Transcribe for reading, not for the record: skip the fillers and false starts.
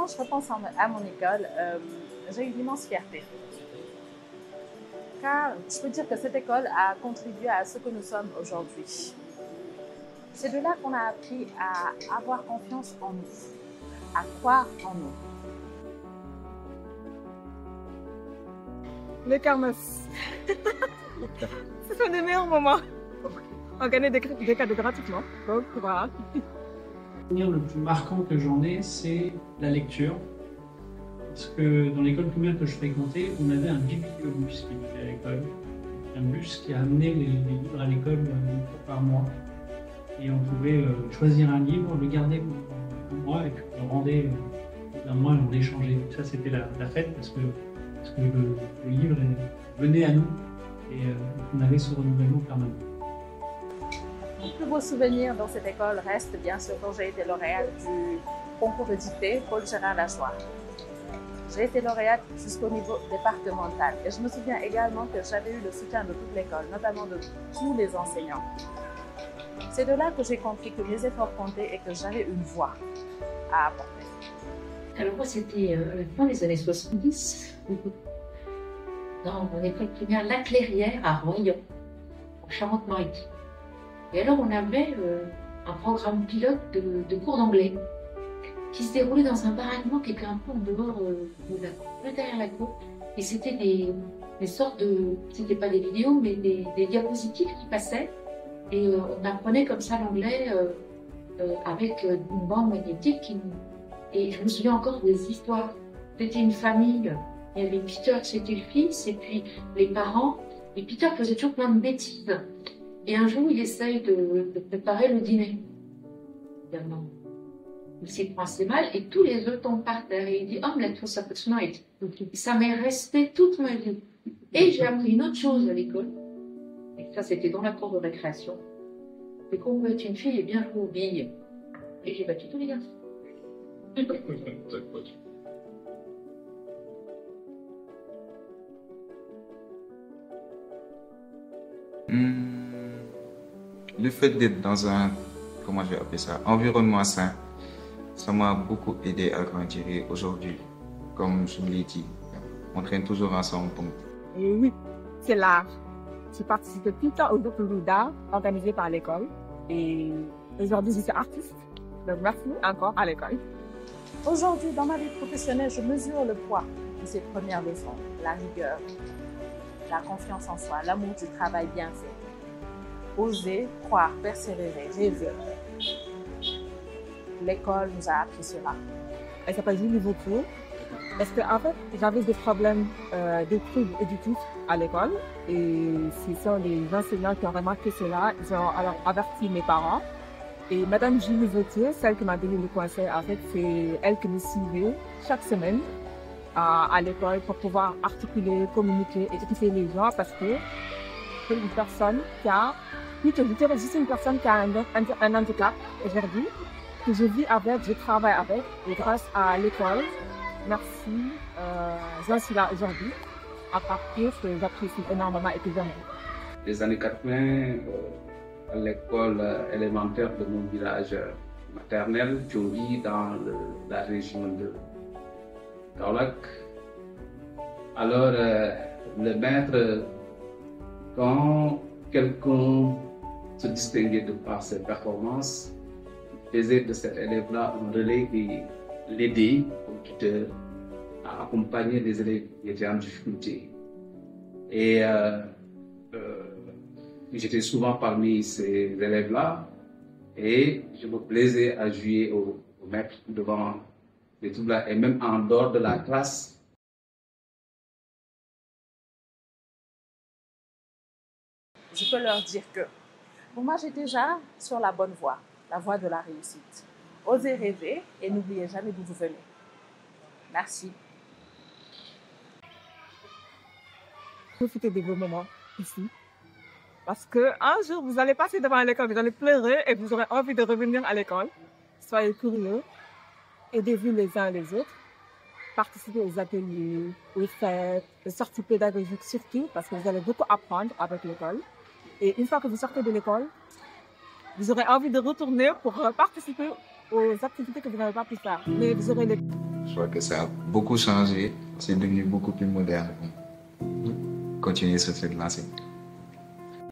quand je repense à mon école, j'ai une immense fierté. Car je peux dire que cette école a contribué à ce que nous sommes aujourd'hui. C'est de là qu'on a appris à avoir confiance en nous, à croire en nous. Les kermesses. Ce sont des meilleurs moments. On gagne des cadeaux gratuitement. Donc voilà. Le souvenir le plus marquant que j'en ai, c'est la lecture. Parce que dans l'école primaire que je fréquentais, on avait un bibliobus qui était à l'école. Un bus qui amenait les livres à l'école une fois par mois. Et on pouvait choisir un livre, le garder pour moi et puis le rendre d'un mois et on l'échangeait. Ça, c'était la fête parce que le livre venait à nous et on avait ce renouvellement permanent. Mon plus beau souvenir dans cette école reste bien sûr quand j'ai été lauréate du concours de dictée Paul Gérard Lajoie. J'ai été lauréate jusqu'au niveau départemental et je me souviens également que j'avais eu le soutien de toute l'école, notamment de tous les enseignants. C'est de là que j'ai compris que mes efforts comptaient et que j'avais une voix à apporter. Alors moi, c'était à la fin des années 70, dans mon école primaire La Clairière à Royan, en Charente-Maritime. Et alors, on avait un programme pilote de cours d'anglais qui se déroulait dans un baraquement qui était un peu en dehors de la cour, juste derrière la cour. Et c'était des sortes de, c'était pas des vidéos, mais des diapositives qui passaient. Et on apprenait comme ça l'anglais avec une bande magnétique. Et je me souviens encore des histoires. C'était une famille, il y avait Peter, c'était le fils, et puis les parents. Et Peter faisait toujours plein de bêtises. Et un jour, il essaye de préparer le dîner. Évidemment, il s'y prend assez mal et tous les œufs tombent par terre. Et il dit, omelette for supper tonight. Et ça m'est resté toute ma vie. Et j'ai appris une autre chose à l'école. Et ça, c'était dans la cour de récréation. C'est qu'on veut être une fille et bien jouer aux billes. Et j'ai battu tous les garçons. Le fait d'être dans un, comment je vais appeler ça, environnement sain, ça m'a beaucoup aidé à grandir. Et aujourd'hui, comme je vous l'ai dit, on traîne toujours ensemble. Et oui, c'est l'art. Je participe tout le temps aux concours d'art organisés par l'école. Et aujourd'hui, je suis artiste. Donc merci encore à l'école. Aujourd'hui, dans ma vie professionnelle, je mesure le poids de ces premières leçons, la rigueur, la confiance en soi, l'amour du travail bien fait. Oser, croire, persévérer, rêver. L'école nous a appris cela. Elle s'appelle Julie Vautier. Parce qu'en fait, j'avais des problèmes de troubles éducatifs à l'école. Et ce sont les enseignants qui ont remarqué cela. Ils ont alors averti mes parents. Et Madame Julie Vautier, celle qui m'a donné le conseil, en fait, c'est elle qui me suivait chaque semaine à l'école pour pouvoir articuler, communiquer et éduquer les gens parce que c'est une personne qui a, plutôt, je dirais juste une personne qui a un handicap aujourd'hui, que je vis avec, je travaille avec, et grâce à l'école, merci, j'en suis là aujourd'hui, à partir que j'apprécie énormément et que j'aime. Les années 80, à l'école élémentaire de mon village maternel, Djoli, dans la région de Kaolack. Alors, le maître, quand quelqu'un se distinguait de par ses performances, faisait de cet élève-là un relais qui l'aidait au tuteur à accompagner les élèves qui étaient en difficulté. Et j'étais souvent parmi ces élèves-là et je me plaisais à jouer au maître devant les troubles et même en dehors de la classe. Je peux leur dire que pour moi, j'ai déjà sur la bonne voie, la voie de la réussite. Osez rêver et n'oubliez jamais d'où vous venez. Merci. Profitez de vos moments ici. Parce qu'un jour, vous allez passer devant l'école, vous allez pleurer et vous aurez envie de revenir à l'école. Soyez curieux, aidez-vous les uns les autres, participez aux ateliers, aux fêtes, aux sorties pédagogiques surtout, parce que vous allez beaucoup apprendre avec l'école. Et une fois que vous sortez de l'école, vous aurez envie de retourner pour participer aux activités que vous n'avez pas pu faire. Mais vous aurez les Je vois que ça a beaucoup changé. C'est devenu beaucoup plus moderne. Continuez sur cette lancée.